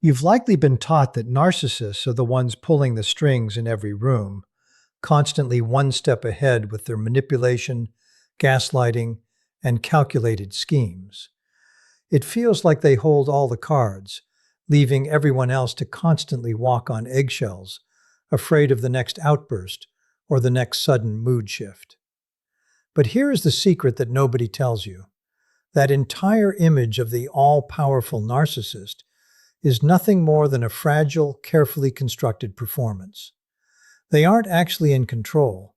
You've likely been taught that narcissists are the ones pulling the strings in every room, constantly one step ahead with their manipulation, gaslighting, and calculated schemes. It feels like they hold all the cards, leaving everyone else to constantly walk on eggshells, afraid of the next outburst or the next sudden mood shift. But here is the secret that nobody tells you. That entire image of the all-powerful narcissist is nothing more than a fragile, carefully constructed performance. They aren't actually in control.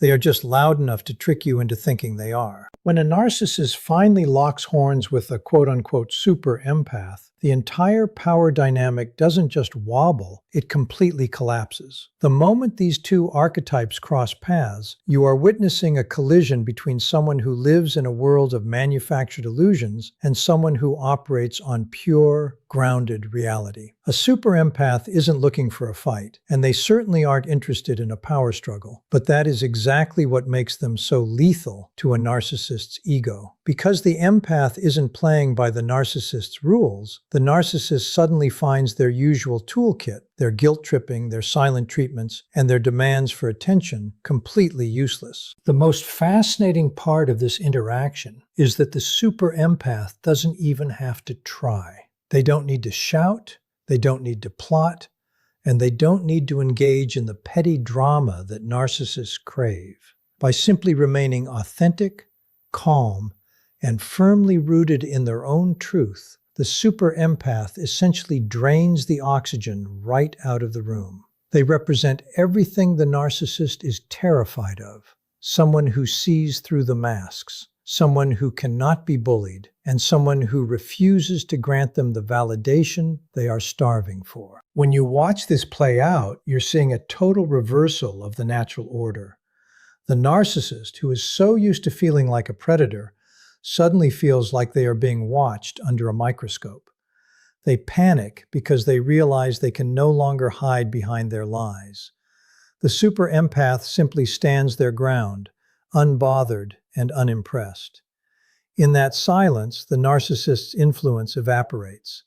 They are just loud enough to trick you into thinking they are. When a narcissist finally locks horns with a quote-unquote super empath, the entire power dynamic doesn't just wobble, it completely collapses. The moment these two archetypes cross paths, you are witnessing a collision between someone who lives in a world of manufactured illusions and someone who operates on pure, grounded reality. A super empath isn't looking for a fight, and they certainly aren't interested in a power struggle, but that is exactly what makes them so lethal to a narcissist's ego. Because the empath isn't playing by the narcissist's rules, the narcissist suddenly finds their usual toolkit, their guilt tripping, their silent treatments, and their demands for attention completely useless. The most fascinating part of this interaction is that the super empath doesn't even have to try. They don't need to shout, they don't need to plot, and they don't need to engage in the petty drama that narcissists crave. By simply remaining authentic, calm, and firmly rooted in their own truth, the super empath essentially drains the oxygen right out of the room. They represent everything the narcissist is terrified of: someone who sees through the masks, someone who cannot be bullied, and someone who refuses to grant them the validation they are starving for. When you watch this play out, you're seeing a total reversal of the natural order. The narcissist, who is so used to feeling like a predator, suddenly feels like they are being watched under a microscope. They panic because they realize they can no longer hide behind their lies. The super empath simply stands their ground, unbothered and unimpressed. In that silence, the narcissist's influence evaporates.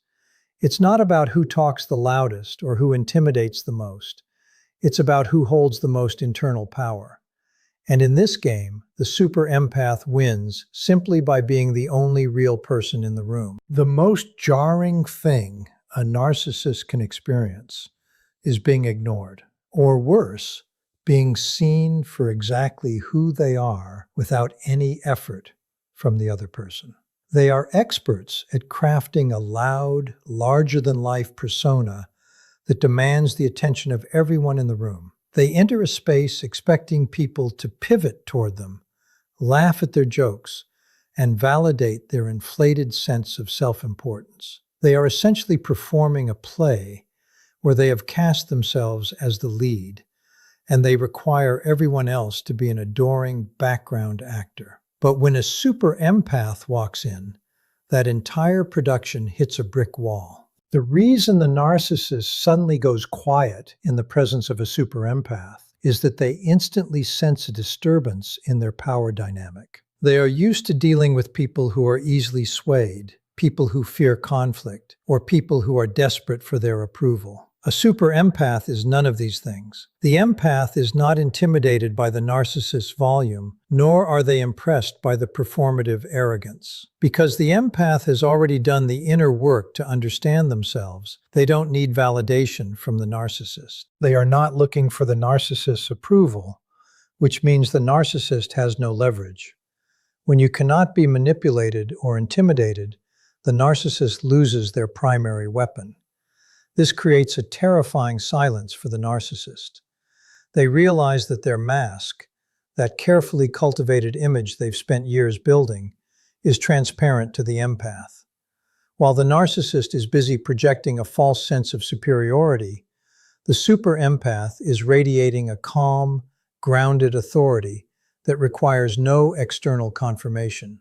It's not about who talks the loudest or who intimidates the most. It's about who holds the most internal power. And in this game, the super empath wins simply by being the only real person in the room. The most jarring thing a narcissist can experience is being ignored, or worse, being seen for exactly who they are without any effort from the other person. They are experts at crafting a loud, larger-than-life persona that demands the attention of everyone in the room. They enter a space expecting people to pivot toward them, laugh at their jokes, and validate their inflated sense of self-importance. They are essentially performing a play where they have cast themselves as the lead, and they require everyone else to be an adoring background actor. But when a super empath walks in, that entire production hits a brick wall. The reason the narcissist suddenly goes quiet in the presence of a super empath is that they instantly sense a disturbance in their power dynamic. They are used to dealing with people who are easily swayed, people who fear conflict, or people who are desperate for their approval. A super empath is none of these things. The empath is not intimidated by the narcissist's volume, nor are they impressed by the performative arrogance. Because the empath has already done the inner work to understand themselves, they don't need validation from the narcissist. They are not looking for the narcissist's approval, which means the narcissist has no leverage. When you cannot be manipulated or intimidated, the narcissist loses their primary weapon. This creates a terrifying silence for the narcissist. They realize that their mask, that carefully cultivated image they've spent years building, is transparent to the empath. While the narcissist is busy projecting a false sense of superiority, the super empath is radiating a calm, grounded authority that requires no external confirmation.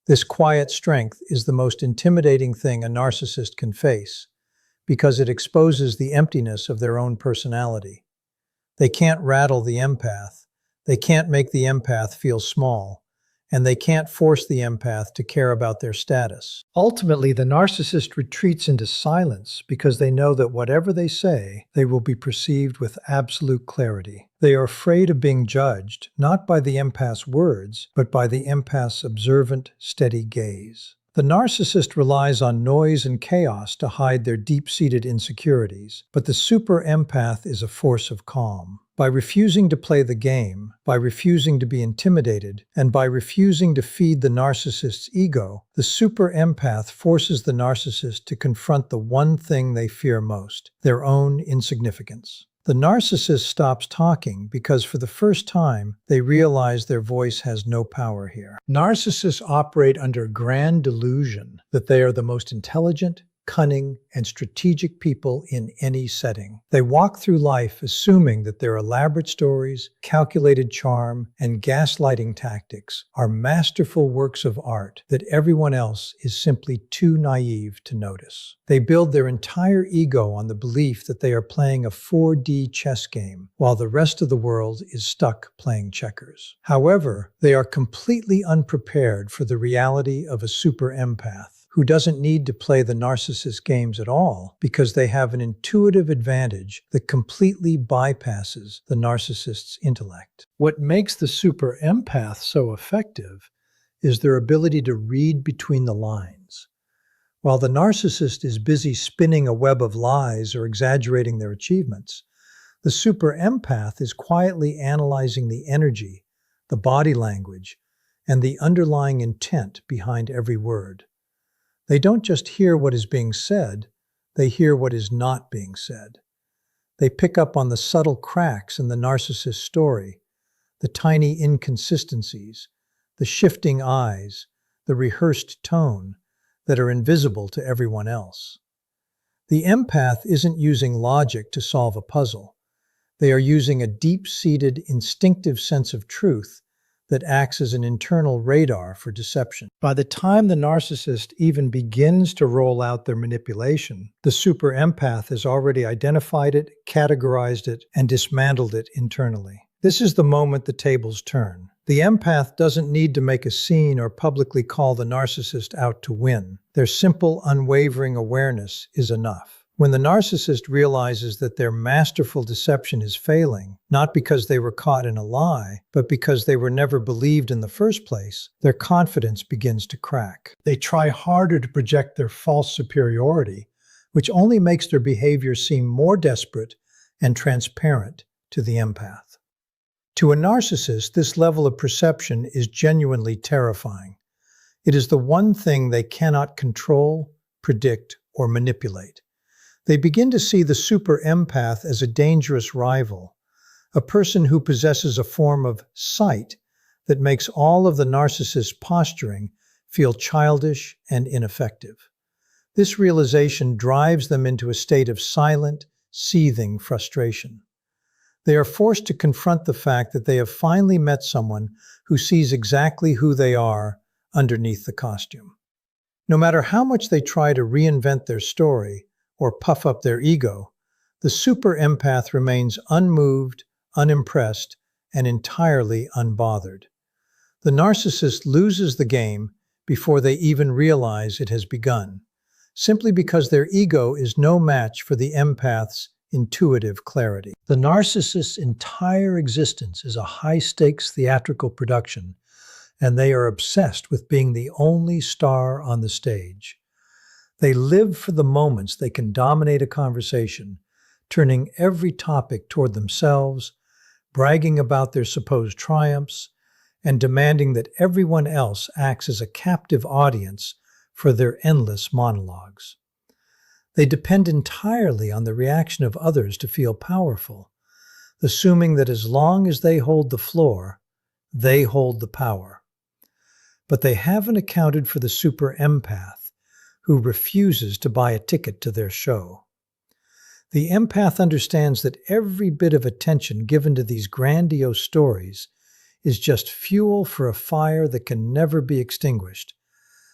This quiet strength is the most intimidating thing a narcissist can face, because it exposes the emptiness of their own personality. They can't rattle the empath, they can't make the empath feel small, and they can't force the empath to care about their status. Ultimately, the narcissist retreats into silence because they know that whatever they say, they will be perceived with absolute clarity. They are afraid of being judged, not by the empath's words, but by the empath's observant, steady gaze. The narcissist relies on noise and chaos to hide their deep-seated insecurities, but the super empath is a force of calm. By refusing to play the game, by refusing to be intimidated, and by refusing to feed the narcissist's ego, the super empath forces the narcissist to confront the one thing they fear most, their own insignificance. The narcissist stops talking because for the first time, they realize their voice has no power here. Narcissists operate under a grand delusion that they are the most intelligent, cunning, and strategic people in any setting. They walk through life assuming that their elaborate stories, calculated charm, and gaslighting tactics are masterful works of art that everyone else is simply too naive to notice. They build their entire ego on the belief that they are playing a 4D chess game, while the rest of the world is stuck playing checkers. However, they are completely unprepared for the reality of a super empath, who doesn't need to play the narcissist games at all because they have an intuitive advantage that completely bypasses the narcissist's intellect. What makes the super empath so effective is their ability to read between the lines. While the narcissist is busy spinning a web of lies or exaggerating their achievements, the super empath is quietly analyzing the energy, the body language, and the underlying intent behind every word. They don't just hear what is being said, they hear what is not being said. They pick up on the subtle cracks in the narcissist's story, the tiny inconsistencies, the shifting eyes, the rehearsed tone that are invisible to everyone else. The empath isn't using logic to solve a puzzle. They are using a deep-seated, instinctive sense of truth that acts as an internal radar for deception. By the time the narcissist even begins to roll out their manipulation, the super empath has already identified it, categorized it, and dismantled it internally. This is the moment the tables turn. The empath doesn't need to make a scene or publicly call the narcissist out to win. Their simple, unwavering awareness is enough. When the narcissist realizes that their masterful deception is failing, not because they were caught in a lie, but because they were never believed in the first place, their confidence begins to crack. They try harder to project their false superiority, which only makes their behavior seem more desperate and transparent to the empath. To a narcissist, this level of perception is genuinely terrifying. It is the one thing they cannot control, predict, or manipulate. They begin to see the super empath as a dangerous rival, a person who possesses a form of sight that makes all of the narcissist's posturing feel childish and ineffective. This realization drives them into a state of silent, seething frustration. They are forced to confront the fact that they have finally met someone who sees exactly who they are underneath the costume. No matter how much they try to reinvent their story or puff up their ego, the super empath remains unmoved, unimpressed, and entirely unbothered. The narcissist loses the game before they even realize it has begun, simply because their ego is no match for the empath's intuitive clarity. The narcissist's entire existence is a high-stakes theatrical production, and they are obsessed with being the only star on the stage. They live for the moments they can dominate a conversation, turning every topic toward themselves, bragging about their supposed triumphs, and demanding that everyone else acts as a captive audience for their endless monologues. They depend entirely on the reaction of others to feel powerful, assuming that as long as they hold the floor, they hold the power. But they haven't accounted for the super empath, who refuses to buy a ticket to their show. The empath understands that every bit of attention given to these grandiose stories is just fuel for a fire that can never be extinguished.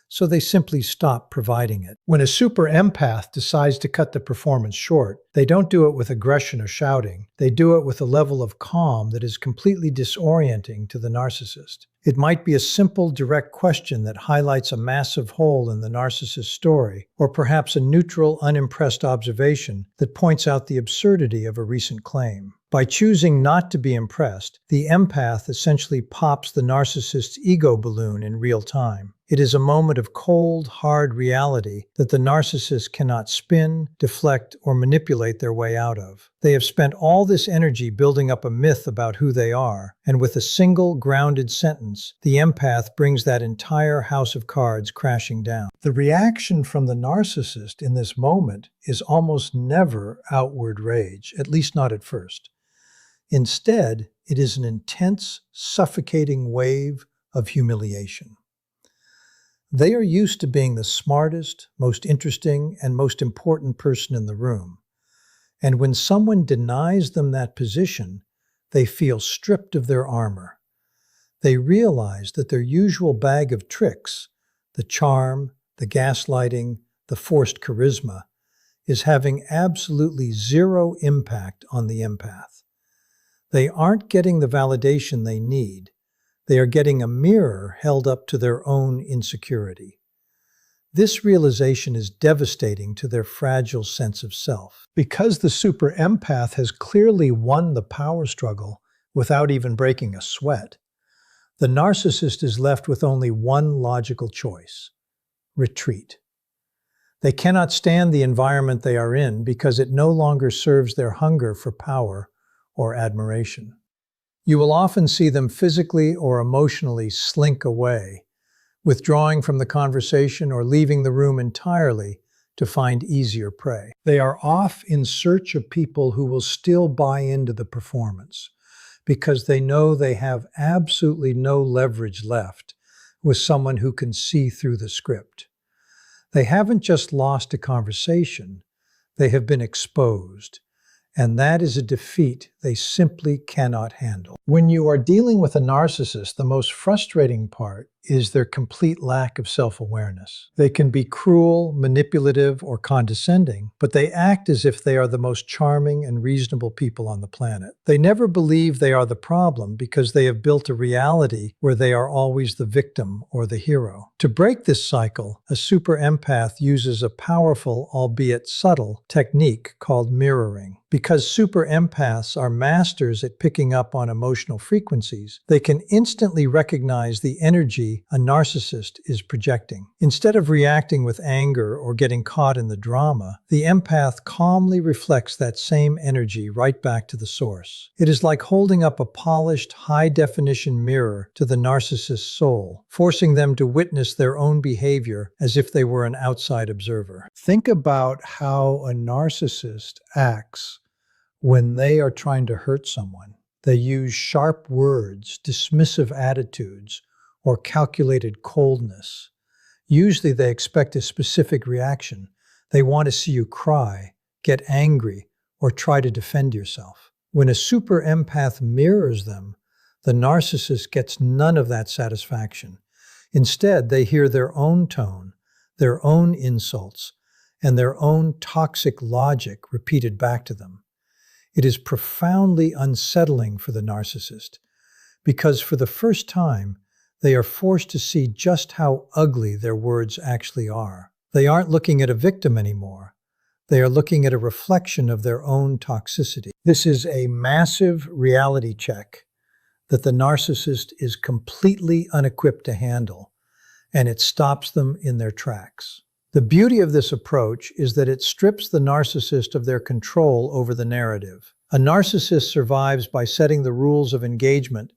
so they simply stop providing it. When a super empath decides to cut the performance short, they don't do it with aggression or shouting. They do it with a level of calm that is completely disorienting to the narcissist. It might be a simple, direct question that highlights a massive hole in the narcissist's story, or perhaps a neutral, unimpressed observation that points out the absurdity of a recent claim. By choosing not to be impressed, the empath essentially pops the narcissist's ego balloon in real time. It is a moment of cold, hard reality that the narcissist cannot spin, deflect, or manipulate their way out of. They have spent all this energy building up a myth about who they are, and with a single, grounded sentence, the empath brings that entire house of cards crashing down. The reaction from the narcissist in this moment is almost never outward rage, at least not at first. Instead, it is an intense, suffocating wave of humiliation. They are used to being the smartest, most interesting, and most important person in the room. And when someone denies them that position, they feel stripped of their armor. They realize that their usual bag of tricks, the charm, the gaslighting, the forced charisma, is having absolutely zero impact on the empath. They aren't getting the validation they need. They are getting a mirror held up to their own insecurity. This realization is devastating to their fragile sense of self. Because the super empath has clearly won the power struggle without even breaking a sweat, the narcissist is left with only one logical choice: retreat. They cannot stand the environment they are in because it no longer serves their hunger for power or admiration. You will often see them physically or emotionally slink away, withdrawing from the conversation or leaving the room entirely to find easier prey. They are off in search of people who will still buy into the performance, because they know they have absolutely no leverage left with someone who can see through the script. They haven't just lost a conversation, they have been exposed. And that is a defeat they simply cannot handle. When you are dealing with a narcissist, the most frustrating part is their complete lack of self-awareness. They can be cruel, manipulative, or condescending, but they act as if they are the most charming and reasonable people on the planet. They never believe they are the problem because they have built a reality where they are always the victim or the hero. To break this cycle, a super empath uses a powerful, albeit subtle, technique called mirroring. Because super empaths are masters at picking up on emotional frequencies, they can instantly recognize the energy a narcissist is projecting. Instead of reacting with anger or getting caught in the drama, the empath calmly reflects that same energy right back to the source. It is like holding up a polished, high-definition mirror to the narcissist's soul, forcing them to witness their own behavior as if they were an outside observer. Think about how a narcissist acts when they are trying to hurt someone. They use sharp words, dismissive attitudes, or calculated coldness. Usually they expect a specific reaction. They want to see you cry, get angry, or try to defend yourself. When a super empath mirrors them, the narcissist gets none of that satisfaction. Instead, they hear their own tone, their own insults, and their own toxic logic repeated back to them. It is profoundly unsettling for the narcissist, because for the first time, they are forced to see just how ugly their words actually are. They aren't looking at a victim anymore. They are looking at a reflection of their own toxicity. This is a massive reality check that the narcissist is completely unequipped to handle, and it stops them in their tracks. The beauty of this approach is that it strips the narcissist of their control over the narrative. A narcissist survives by setting the rules of engagement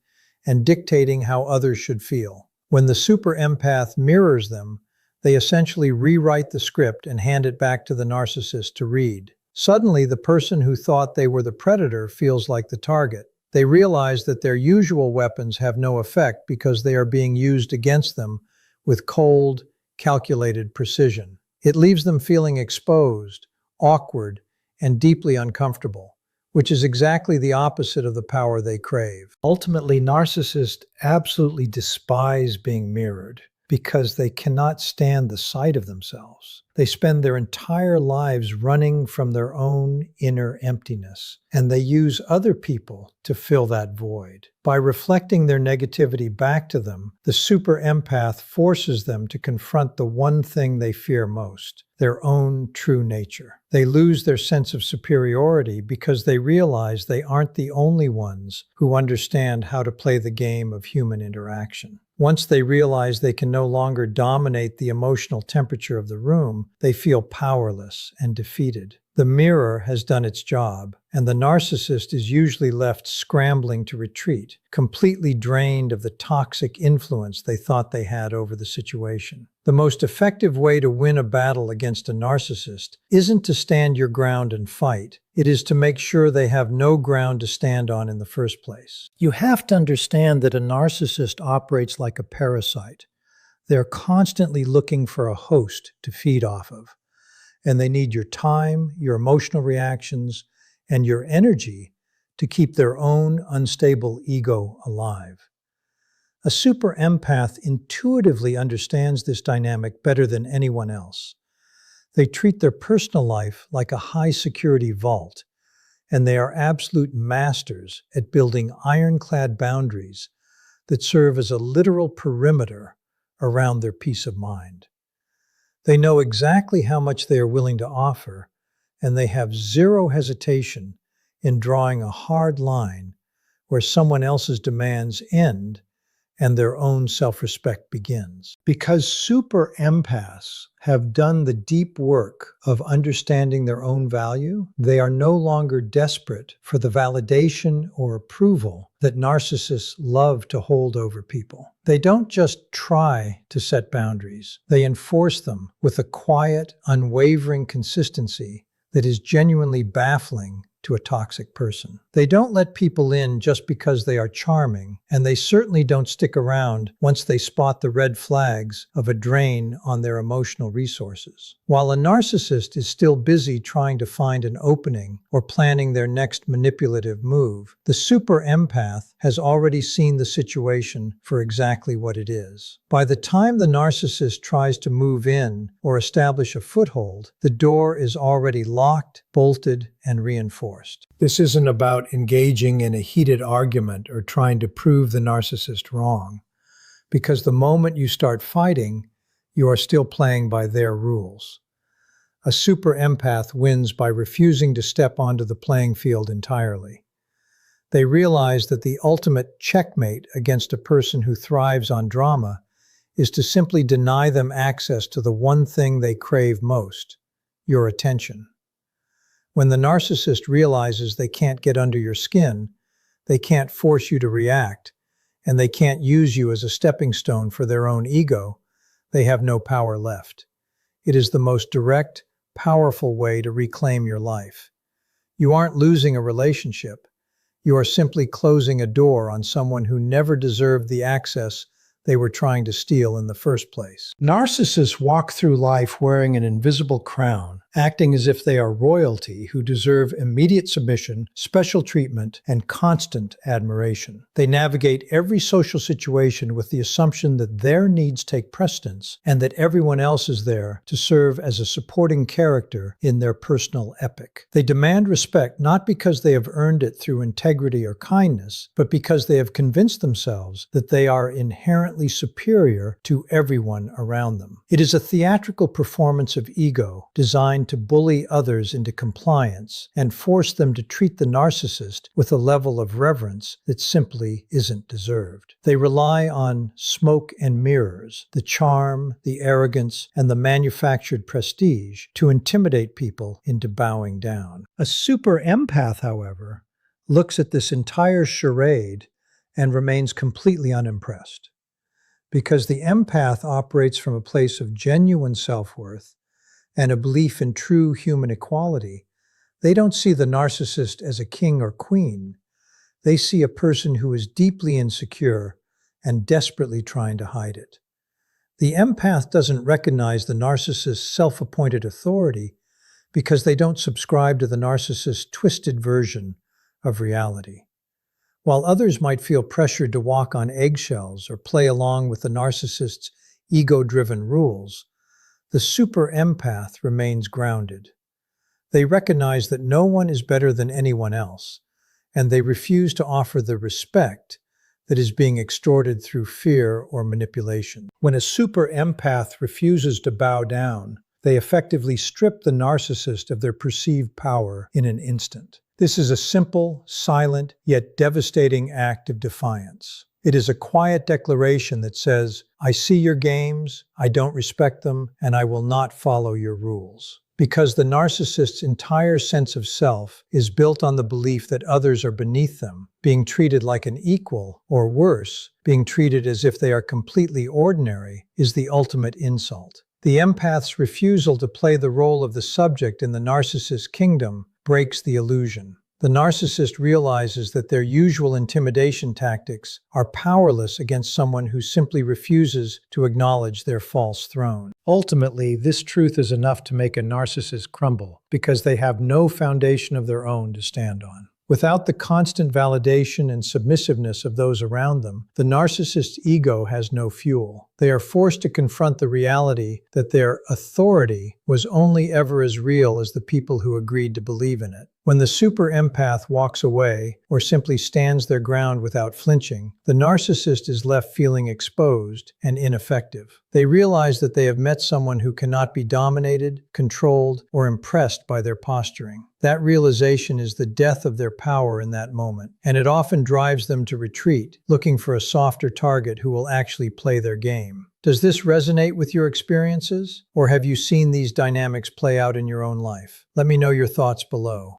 and dictating how others should feel. When the super empath mirrors them, they essentially rewrite the script and hand it back to the narcissist to read. Suddenly, the person who thought they were the predator feels like the target. They realize that their usual weapons have no effect because they are being used against them with cold, calculated precision. It leaves them feeling exposed, awkward, and deeply uncomfortable, which is exactly the opposite of the power they crave. Ultimately, narcissists absolutely despise being mirrored. because they cannot stand the sight of themselves. They spend their entire lives running from their own inner emptiness, and they use other people to fill that void. By reflecting their negativity back to them, the super empath forces them to confront the one thing they fear most, their own true nature. They lose their sense of superiority because they realize they aren't the only ones who understand how to play the game of human interaction. Once they realize they can no longer dominate the emotional temperature of the room, they feel powerless and defeated. The mirror has done its job, and the narcissist is usually left scrambling to retreat, completely drained of the toxic influence they thought they had over the situation. The most effective way to win a battle against a narcissist isn't to stand your ground and fight. It is to make sure they have no ground to stand on in the first place. You have to understand that a narcissist operates like a parasite. They're constantly looking for a host to feed off of. And they need your time, your emotional reactions, and your energy to keep their own unstable ego alive. A super empath intuitively understands this dynamic better than anyone else. They treat their personal life like a high-security vault, and they are absolute masters at building ironclad boundaries that serve as a literal perimeter around their peace of mind. They know exactly how much they are willing to offer, and they have zero hesitation in drawing a hard line where someone else's demands end and their own self-respect begins. Because super empaths have done the deep work of understanding their own value, they are no longer desperate for the validation or approval that narcissists love to hold over people. They don't just try to set boundaries, they enforce them with a quiet, unwavering consistency that is genuinely baffling to a toxic person. They don't let people in just because they are charming, and they certainly don't stick around once they spot the red flags of a drain on their emotional resources. While a narcissist is still busy trying to find an opening or planning their next manipulative move, the super empath has already seen the situation for exactly what it is. By the time the narcissist tries to move in or establish a foothold, the door is already locked, bolted, and reinforced. This isn't about engaging in a heated argument or trying to prove the narcissist wrong, because the moment you start fighting, you are still playing by their rules. A super empath wins by refusing to step onto the playing field entirely. They realize that the ultimate checkmate against a person who thrives on drama is to simply deny them access to the one thing they crave most, your attention. When the narcissist realizes they can't get under your skin, they can't force you to react, and they can't use you as a stepping stone for their own ego, they have no power left. It is the most direct, powerful way to reclaim your life. You aren't losing a relationship. You are simply closing a door on someone who never deserved the access they were trying to steal in the first place. Narcissists walk through life wearing an invisible crown, acting as if they are royalty who deserve immediate submission, special treatment, and constant admiration. They navigate every social situation with the assumption that their needs take precedence and that everyone else is there to serve as a supporting character in their personal epic. They demand respect not because they have earned it through integrity or kindness, but because they have convinced themselves that they are inherently superior to everyone around them. It is a theatrical performance of ego designed to bully others into compliance and force them to treat the narcissist with a level of reverence that simply isn't deserved. They rely on smoke and mirrors, the charm, the arrogance, and the manufactured prestige to intimidate people into bowing down. A super empath, however, looks at this entire charade and remains completely unimpressed. Because the empath operates from a place of genuine self-worth and a belief in true human equality, they don't see the narcissist as a king or queen. They see a person who is deeply insecure and desperately trying to hide it. The empath doesn't recognize the narcissist's self-appointed authority because they don't subscribe to the narcissist's twisted version of reality. While others might feel pressured to walk on eggshells or play along with the narcissist's ego-driven rules, the super empath remains grounded. They recognize that no one is better than anyone else, and they refuse to offer the respect that is being extorted through fear or manipulation. When a super empath refuses to bow down, they effectively strip the narcissist of their perceived power in an instant. This is a simple, silent, yet devastating act of defiance. It is a quiet declaration that says, "I see your games, I don't respect them, and I will not follow your rules." Because the narcissist's entire sense of self is built on the belief that others are beneath them, being treated like an equal, or worse, being treated as if they are completely ordinary, is the ultimate insult. The empath's refusal to play the role of the subject in the narcissist's kingdom breaks the illusion. The narcissist realizes that their usual intimidation tactics are powerless against someone who simply refuses to acknowledge their false throne. Ultimately, this truth is enough to make a narcissist crumble because they have no foundation of their own to stand on. Without the constant validation and submissiveness of those around them, the narcissist's ego has no fuel. They are forced to confront the reality that their authority was only ever as real as the people who agreed to believe in it. When the super empath walks away or simply stands their ground without flinching, the narcissist is left feeling exposed and ineffective. They realize that they have met someone who cannot be dominated, controlled, or impressed by their posturing. That realization is the death of their power in that moment, and it often drives them to retreat, looking for a softer target who will actually play their game. Does this resonate with your experiences, or have you seen these dynamics play out in your own life? Let me know your thoughts below.